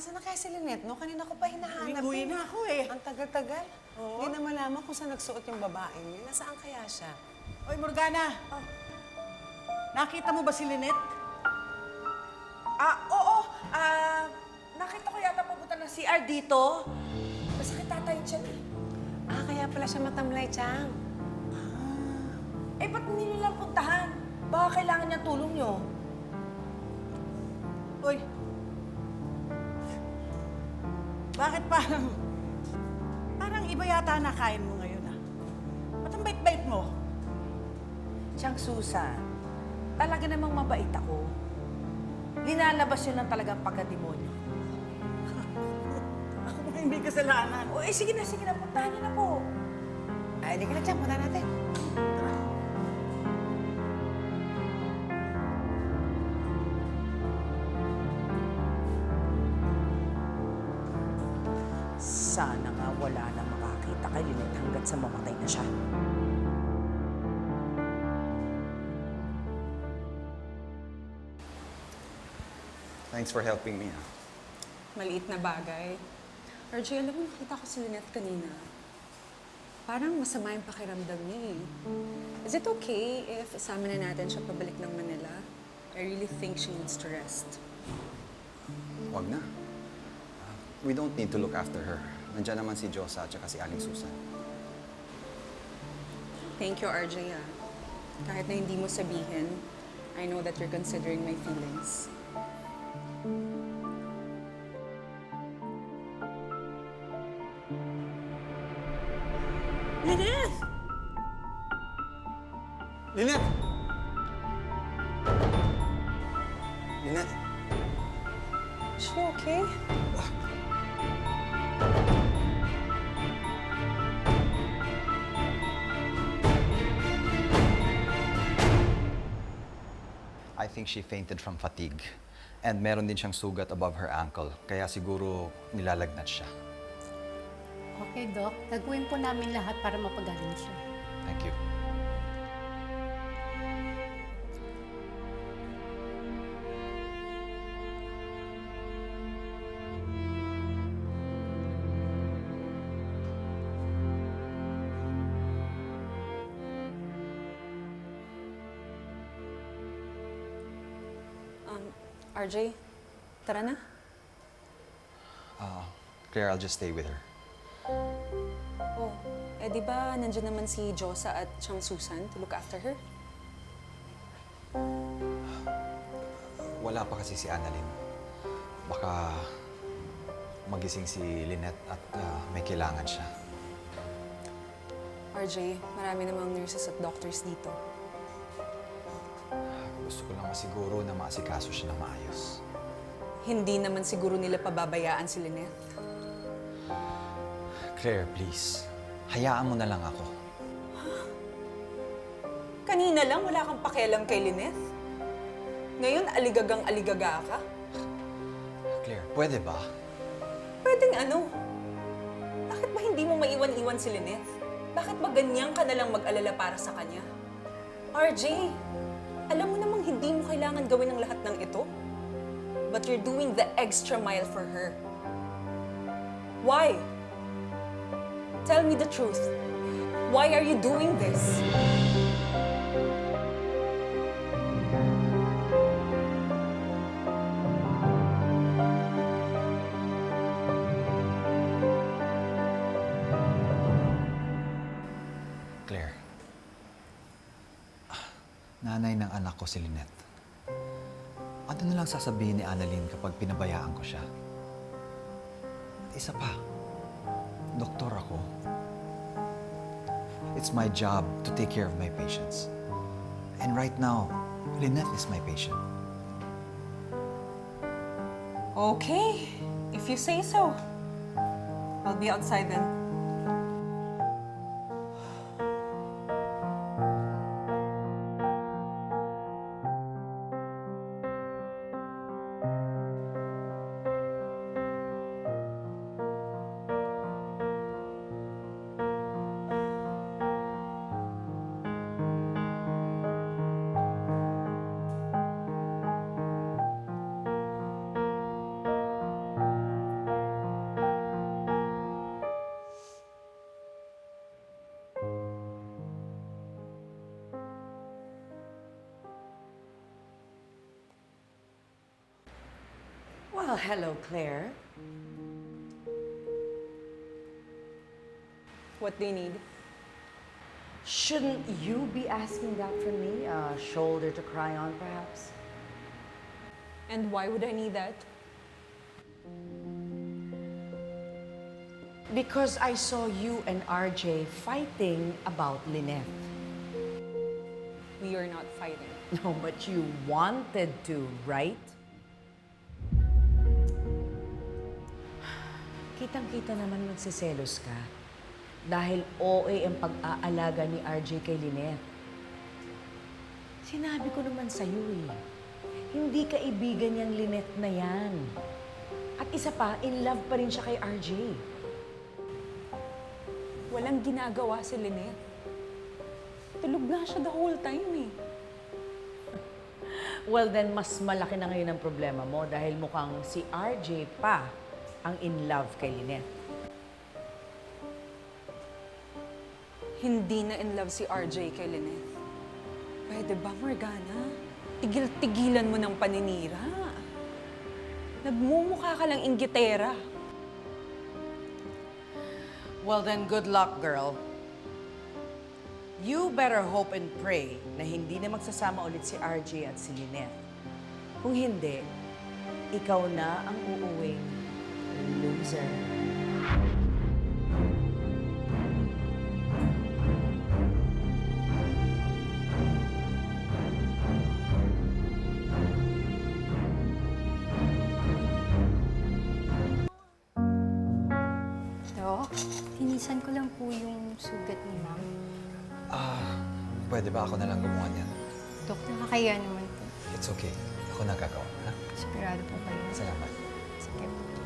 Asan na kaya si Lynette, no? Kanina ko pa hinahanap. Uwi na ako eh. Ang tagal-tagal. Oo. Hindi na malaman kung saan nagsuot yung babaeng yun. Nasaan kaya siya? Oy, Morgana! Nakita mo ba si Lynette? Oo. Nakita ko yata pupunta ng CR dito. Masakit tatay dyan eh. Kaya pala siya matamlay, Chang. Ba't hindi nyo lang puntahan? Baka kailangan niya tulong nyo. Uy! Bakit parang... Parang iba yata nakain mo ngayon ah. Ba't ang bait-bait mo? Siyang Susan, talaga namang mabait ako. Linalabas yun ng talagang pagkademonyo. Ako nga hindi kasalanan. Sige na, puntahan niyo na po. Hindi ka na, Chang. Punta natin. Sana nga wala na makakita kay Lynette hanggat sa mamatay na siya. Thanks for helping me. Maliit na bagay. RJ, alam mo, nakita ko si Lynette kanina. Parang masama yung pakiramdam niya eh. Is it okay if isama na natin siya pabalik ng Manila? I really think she needs to rest. Wag na. We don't need to look after her. Nandiyan naman si Josa at saka si Aling Susan. Thank you, RJ. Kahit na hindi mo sabihin, I know that you're considering my feelings. Lynette! Lynette! Lynette! Is she okay? I think she fainted from fatigue. And meron din siyang sugat above her ankle. Kaya siguro nilalagnat siya. Okay, Doc. Gagawin po namin lahat para mapagaling siya. Thank you. RJ, tara na. Claire, I'll just stay with her. Oh, di ba nandiyan naman si Josa at siyang Susan to look after her? Wala pa kasi si Annalyn. Baka magising si Lynette at may kailangan siya. RJ, marami namang nurses at doctors dito. Gusto ko lang masiguro na maasikaso siya ng maayos. Hindi naman siguro nila pababayaan si Lynette. Claire, please. Hayaan mo na lang ako. Kanina lang wala kang pakialam kay Lynette. Ngayon, aligagang-aligaga ka. Claire, pwede ba? Pwedeng ano? Bakit ba hindi mo maiwan-iwan si Lynette? Bakit ba ganyan ka nalang mag-alala para sa kanya? RJ, alam mo namang hindi mo kailangan gawin ang lahat ng ito. But you're doing the extra mile for her. Why? Tell me the truth. Why are you doing this? Claire. Nanay ng anak ko si Lynette. Ano na lang sasabihin ni Annalyn kapag pinabayaan ko siya? At isa pa, doktor ako. It's my job to take care of my patients. And right now, Lynette is my patient. Okay, if you say so. I'll be outside then. Well, hello, Claire. What do you need? Shouldn't you be asking that from me? A shoulder to cry on, perhaps? And why would I need that? Because I saw you and RJ fighting about Lynette. We are not fighting. No, but you wanted to, right? Kitang-kita naman magsiselos ka. Dahil OA ang pag-aalaga ni RJ kay Lynette. Sinabi ko naman sa'yo eh. Hindi kaibigan niyang Lynette na yan. At isa pa, in love pa rin siya kay RJ. Walang ginagawa si Lynette. Tulog nga siya the whole time eh. Well, then, mas malaki na ngayon ang problema mo dahil mukhang si RJ pa ang in love kay Lynette. Hindi na in love si RJ kay Lynette. Pwede ba, Morgana? Tigil-tigilan mo ng paninira. Nagmumukha ka lang inggitera. Well, then, good luck, girl. You better hope and pray na hindi na magsasama ulit si RJ at si Lynette. Kung hindi, ikaw na ang uuwing loser. Dok, tinisan ko lang po yung sugat ni Ma'am. Pwede ba ako na lang gumawa niyan? Dok, nakakaya naman po. It's okay. Ako na gagawa, ha? Sigurado po kayo. Salamat. Sige po.